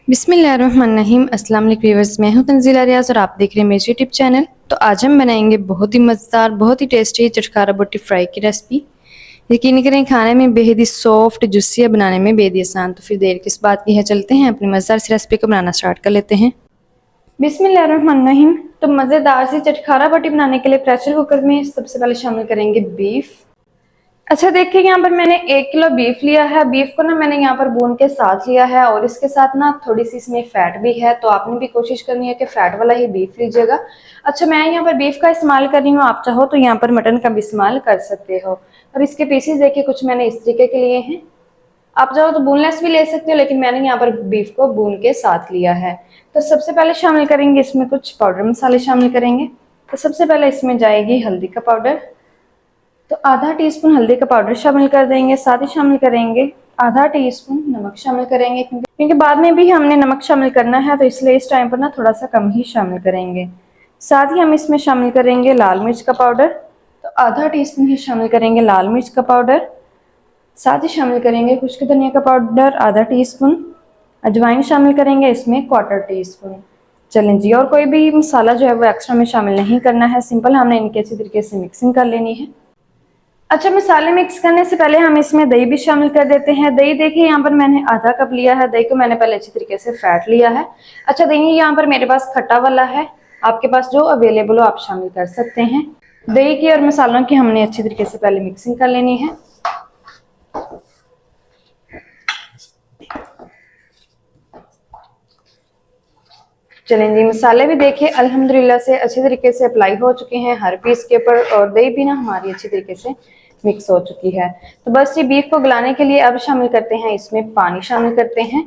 बिस्मिल्लाहिर्रहमानिर्रहीम। अस्सलाम वालेकुम व्यूअर्स, मैं हूं तंजीला रियाज और आप देख रहे हैं मेरे यूट्यूब चैनल। तो आज हम बनाएंगे बहुत ही मज़ेदार, बहुत ही टेस्टी चटखारा बोटी फ्राई की रेसिपी। यकीन करें खाने में बेहद ही सॉफ्ट जूसी है, बनाने में बेहद ही आसान। तो फिर देर किस बात की है, चलते हैं अपनी मज़ेदार सी रेसिपी को बनाना स्टार्ट कर लेते हैं। बिस्मिल्लाहिर्रहमानिर्रहीम। तो मज़ेदार सी चटखारा बोटी बनाने के लिए प्रेशर कुकर में सबसे पहले शामिल करेंगे बीफ। अच्छा देखिए, यहाँ पर मैंने 1 किलो बीफ लिया है। बीफ को ना मैंने यहाँ पर भून के साथ लिया है और इसके साथ ना थोड़ी सी इसमें फैट भी है, तो आपने भी कोशिश करनी है कि फैट वाला ही बीफ लीजिएगा। अच्छा, मैं यहाँ पर बीफ का इस्तेमाल कर रही हूँ, आप चाहो तो यहाँ पर मटन का भी इस्तेमाल कर सकते हो। और इसके पीसेस देखिए कुछ मैंने इस तरीके के लिए हैं, आप चाहो तो बोनलेस भी ले सकते हो, लेकिन मैंने यहाँ पर बीफ को भून के साथ लिया है। तो सबसे पहले शामिल करेंगे इसमें कुछ पाउडर मसाले शामिल करेंगे। तो सबसे पहले इसमें जाएगी हल्दी का पाउडर, तो आधा टीस्पून हल्दी का पाउडर शामिल कर देंगे। साथ ही शामिल करेंगे आधा टीस्पून नमक शामिल करेंगे, क्योंकि बाद में भी हमने नमक शामिल करना है, तो इसलिए इस टाइम पर ना थोड़ा सा कम ही शामिल करेंगे। साथ ही हम इसमें शामिल करेंगे लाल मिर्च का पाउडर, तो आधा टीस्पून ही शामिल करेंगे लाल मिर्च का पाउडर। साथ ही शामिल करेंगे खुश्क धनिया का पाउडर आधा टीस्पून। अजवाइन शामिल करेंगे इसमें 1/4 टीस्पून। चलें जी, और कोई भी मसाला जो है वो एक्स्ट्रा में शामिल नहीं करना है, सिंपल हमने इनके अच्छी तरीके से मिक्सिंग कर लेनी है। अच्छा, मसाले मिक्स करने से पहले हम इसमें दही भी शामिल कर देते हैं। दही देखिए यहाँ पर मैंने आधा कप लिया है। दही को मैंने पहले अच्छी तरीके से फैट लिया है। अच्छा, दही यहाँ पर मेरे पास खट्टा वाला है, आपके पास जो अवेलेबल हो आप शामिल कर सकते हैं। दही की और मसालों की हमने अच्छी तरीके से पहले मिक्सिंग कर लेनी है। चलें जी, मसाले भी देखिए अल्हम्दुलिल्लाह से अच्छी तरीके से अप्लाई हो चुके हैं हर पीस के ऊपर, और दही भी ना हमारी अच्छी तरीके से मिक्स हो चुकी है। तो बस ये बीफ को गलाने के लिए अब शामिल करते हैं, इसमें पानी शामिल करते हैं।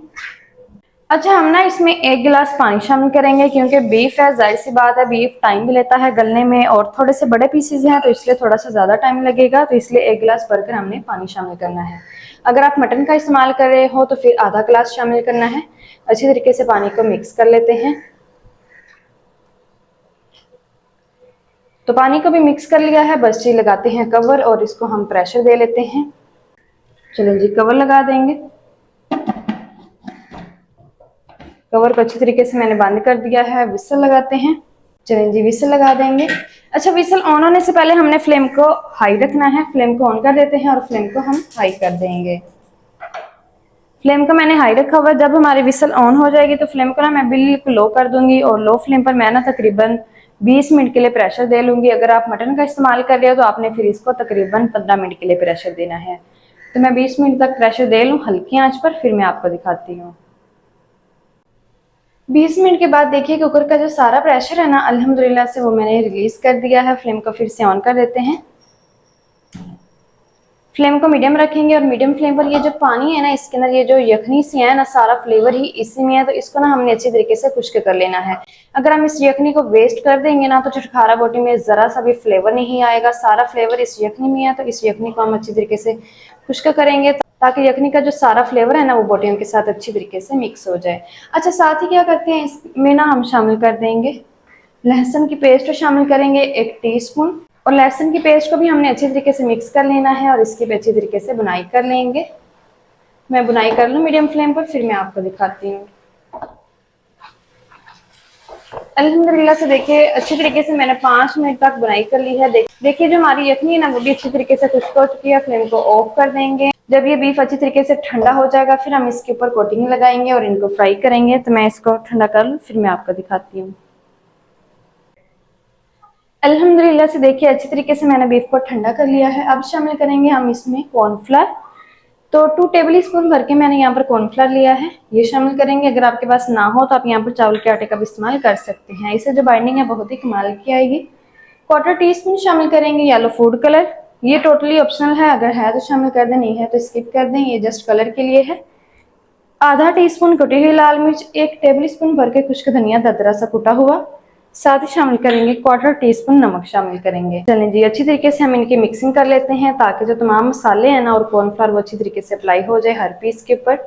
अच्छा, हम ना इसमें 1 गिलास पानी शामिल करेंगे, क्योंकि बीफ है, जाहिर सी बात है बीफ टाइम भी लेता है गलने में, और थोड़े से बड़े पीसेज हैं तो इसलिए थोड़ा सा ज़्यादा टाइम लगेगा, तो इसलिए 1 गिलास भरकर हमने पानी शामिल करना है। अगर आप मटन का इस्तेमाल कर रहे हो तो फिर आधा गिलास शामिल करना है। अच्छी तरीके से पानी को मिक्स कर लेते हैं। तो पानी को भी मिक्स कर लिया है, बस जी लगाते हैं कवर और इसको हम प्रेशर दे लेते हैं। चलो जी, कवर लगा देंगे। कवर को अच्छी तरीके से मैंने बंद कर दिया है। विसल लगाते हैं। चलें जी, विसल लगा देंगे। अच्छा, विसल ऑन होने से पहले हमने फ्लेम को हाई रखना है। फ्लेम को ऑन कर देते हैं और फ्लेम को हम हाई कर देंगे। फ्लेम को मैंने हाई रखा हुआ। जब हमारी विसल ऑन हो जाएगी तो फ्लेम को ना मैं बिल्कुल लो कर दूंगी, और लो फ्लेम पर मैं ना तकरीबन 20 मिनट के लिए प्रेशर दे लूंगी। अगर आप मटन का इस्तेमाल कर रहे हो तो आपने फिर इसको तकरीबन 15 मिनट के लिए प्रेशर देना है। तो मैं 20 मिनट तक प्रेशर दे लूँ हल्की आंच पर, फिर मैं आपको दिखाती हूँ। 20 मिनट के बाद देखिए कुकर का जो सारा प्रेशर है ना अल्हम्दुलिल्लाह से वो मैंने रिलीज कर दिया है। फ्लेम को फिर से ऑन कर देते हैं। फ्लेम को मीडियम रखेंगे, और मीडियम फ्लेम पर ये जो पानी है ना इसके अंदर ये जो यखनी सी है ना, सारा फ्लेवर ही इसी में है, तो इसको ना हमने अच्छी तरीके से खुश्क कर लेना है। अगर हम इस यखनी को वेस्ट कर देंगे ना तो चटखारा बोटी में जरा सा भी फ्लेवर नहीं आएगा। सारा फ्लेवर इस यखनी में है, तो इस यखनी को हम अच्छी तरीके से खुश्क करेंगे ताकि यखनी का जो सारा फ्लेवर है ना वो बोटियों के साथ अच्छी तरीके से मिक्स हो जाए। अच्छा, साथ ही क्या करते हैं, इसमें ना हम शामिल कर देंगे लहसुन की पेस्ट शामिल करेंगे 1 टीस्पून, और लहसुन की पेस्ट को भी हमने अच्छी तरीके से मिक्स कर लेना है, और इसकी भी अच्छी तरीके से बुनाई कर लेंगे। मैं बुनाई कर लूँ मीडियम फ्लेम पर, फिर मैं आपको दिखाती हूँ। अल्हम्दुलिल्लाह से देखिए अच्छी तरीके से मैंने 5 मिनट तक बुनाई कर ली है। देखिए जो हमारी यखनी है ना वो भी अच्छी तरीके से खुश्क हो चुकी है। फ्लेम को ऑफ कर देंगे। जब ये बीफ अच्छी तरीके से ठंडा हो जाएगा फिर हम इसके ऊपर कोटिंग लगाएंगे और इनको फ्राई करेंगे। तो मैं इसको ठंडा कर लूँ, फिर मैं आपको दिखाती हूँ। अल्हम्दुलिल्लाह से देखिए अच्छी तरीके से मैंने बीफ को ठंडा कर लिया है। अब शामिल करेंगे हम इसमें कॉर्नफ्लावर। तो 2 टेबल स्पून भर के मैंने यहाँ पर कॉर्नफ्लावर लिया है, ये शामिल करेंगे। अगर आपके पास ना हो तो आप यहाँ पर चावल के आटे का भी इस्तेमाल कर सकते हैं। इससे जो बाइंडिंग है बहुत ही कमाल की आएगी। 1/4 टीस्पून शामिल करेंगे येलो फूड कलर। ये टोटली ऑप्शनल है, अगर है तो शामिल कर दें, नहीं है तो स्किप कर दें, ये जस्ट कलर के लिए है। आधा टीस्पून कुटी हुई लाल मिर्च, 1 टेबल स्पून भर के खुश्क धनिया दरदरा सा कुटा हुआ, साथ ही शामिल करेंगे 1/4 टीस्पून नमक शामिल करेंगे। चलें जी, अच्छी तरीके से हम इनकी मिक्सिंग कर लेते हैं ताकि जो तमाम मसाले हैं ना और कॉर्नफ्लावर वो अच्छी तरीके से अप्लाई हो जाए हर पीस के ऊपर।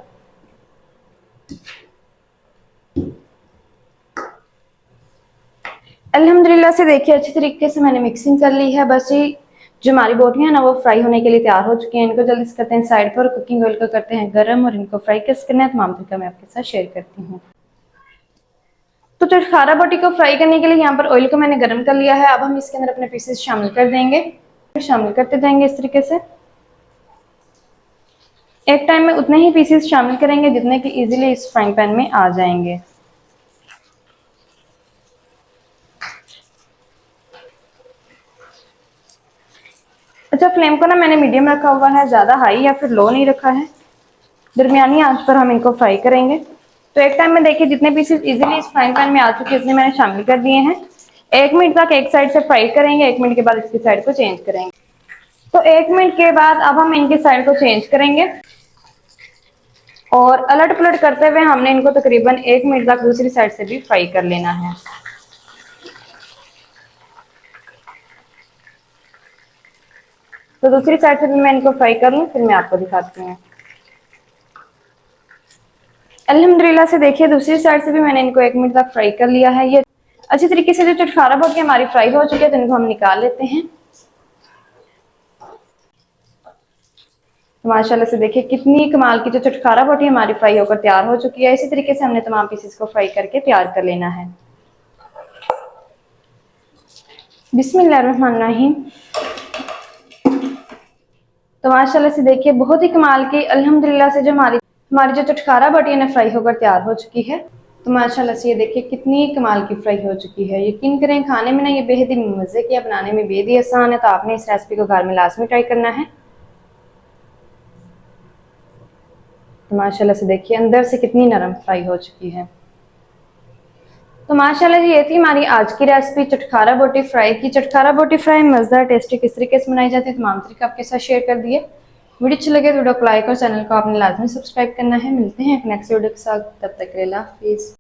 अल्हम्दुलिल्लाह से देखिए अच्छी तरीके से मैंने मिक्सिंग कर ली है। बस ये जो हमारी बोटियां ना वो फ्राई होने के लिए तैयार हो चुकी हैं। इनको जल्दी से करते हैं साइड पर, कुकिंग ऑयल को करते हैं गरम और इनको फ्राई कैसे करना है तमाम तरीका मैं आपके साथ शेयर करती हूँ। तो चटखारा बोटी को फ्राई करने के लिए यहाँ पर ऑयल को मैंने गर्म कर लिया है। अब हम इसके अंदर अपने पीसेस शामिल कर देंगे, शामिल करते जाएंगे इस तरीके से। एक टाइम में उतने ही पीसेस शामिल करेंगे जितने कि इजीली इस फ्राइंग पैन में आ जाएंगे। अच्छा, फ्लेम को ना मैंने मीडियम रखा हुआ है, ज़्यादा हाई या फिर लो नहीं रखा है, दरमियानी आंच पर हम इनको फ्राई करेंगे। तो एक टाइम में देखिए जितने पीसेस इजीली इस फ्राइंग पैन में आ चुके हैं उतने मैंने शामिल कर दिए हैं। 1 मिनट तक एक साइड से फ्राई करेंगे, 1 मिनट के बाद इसकी साइड को चेंज करेंगे। तो 1 मिनट के बाद अब हम इनकी साइड को चेंज करेंगे और अलट पलट करते हुए हमने इनको तकरीबन 1 मिनट तक दूसरी साइड से भी फ्राई कर लेना है। तो दूसरी साइड से भी मैं इनको फ्राई कर लूँ, फिर मैं आपको दिखाती हूँ। अल्हम्दुलिल्लाह से देखिए दूसरी साइड से भी मैंने इनको 1 मिनट तक फ्राई कर लिया है। ये अच्छी तरीके से जो चटखारा बोटी हमारी फ्राई हो चुकी है तो इनको हम निकाल लेते हैं। तो माशाल्लाह से देखिए कितनी कमाल की जो चटखारा बोटी हमारी फ्राई होकर तैयार हो चुकी है। इसी तरीके से हमने तमाम पीसेस को फ्राई करके तैयार कर लेना है। बिस्मिल्लाहिर्रहमानिर्रहीम। तो माशाल्लाह से देखिए बहुत ही कमाल की अल्हम्दुलिल्लाह से जो हमारी जो चटखारा बोटी है ना फ्राई होकर तैयार हो चुकी है। तो माशाल्लाह से ये देखिए कितनी कमाल की फ्राई हो चुकी है। यकीन करें खाने में ना ये बेहद ही मज़े की, बनाने में बेहद ही आसान है। तो आपने इस रेसिपी को घर में लाजमी ट्राई करना है। तो माशाल्लाह से देखिए अंदर से कितनी नरम फ्राई हो चुकी है। तो माशाल्लाह जी ये थी हमारी आज की रेसिपी चटखारा बोटी फ्राई की। चटखारा बोटी फ्राई मज़ेदार टेस्टी किस तरीके से बनाई जाती है तमाम तरीका आपके साथ शेयर कर दिए। वीडियो अच्छी लगे तो वीडियो को लाइक और चैनल को आपने लाजमी सब्सक्राइब करना है। मिलते हैं एक नेक्स्ट वीडियो के साथ, तब तक के लिए अल्लाह हाफिज़।